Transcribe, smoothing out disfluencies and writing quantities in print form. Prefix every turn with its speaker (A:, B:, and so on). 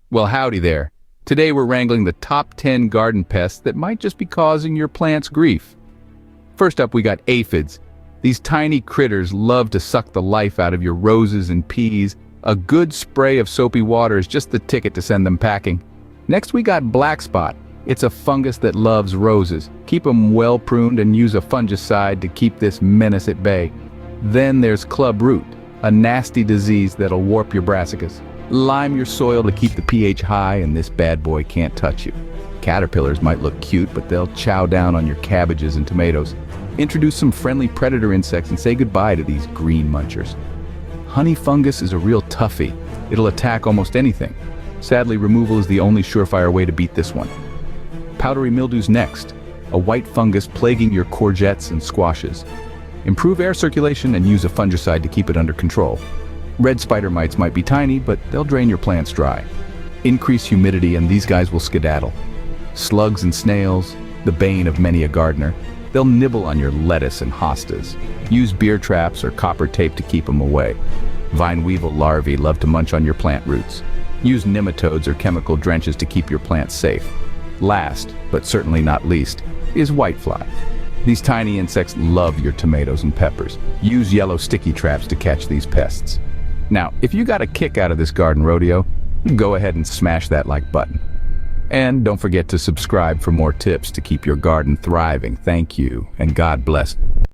A: Well, howdy there. Today we're wrangling the top 10 garden pests that might just be causing your plants grief. First up, we got aphids. These tiny critters love to suck the life out of your roses and peas. A good spray of soapy water is just the ticket to send them packing. Next, we got black spot. It's a fungus that loves roses. Keep them well pruned and use a fungicide to keep this menace at bay. Then there's club root, a nasty disease that'll warp your brassicas. Lime your soil to keep the pH high and this bad boy can't touch you. Caterpillars might look cute, but they'll chow down on your cabbages and tomatoes. Introduce some friendly predator insects and say goodbye to these green munchers. Honey fungus is a real toughie. It'll attack almost anything. Sadly, removal is the only surefire way to beat this one. Powdery mildew's next, a white fungus plaguing your courgettes and squashes. Improve air circulation and use a fungicide to keep it under control. Red spider mites might be tiny, but they'll drain your plants dry. Increase humidity and these guys will skedaddle. Slugs and snails, the bane of many a gardener. They'll nibble on your lettuce and hostas. Use beer traps or copper tape to keep them away. Vine weevil larvae love to munch on your plant roots. Use nematodes or chemical drenches to keep your plants safe. Last, but certainly not least, is whitefly. These tiny insects love your tomatoes and peppers. Use yellow sticky traps to catch these pests. Now, if you got a kick out of this garden rodeo, go ahead and smash that like button. And don't forget to subscribe for more tips to keep your garden thriving. Thank you, and God bless.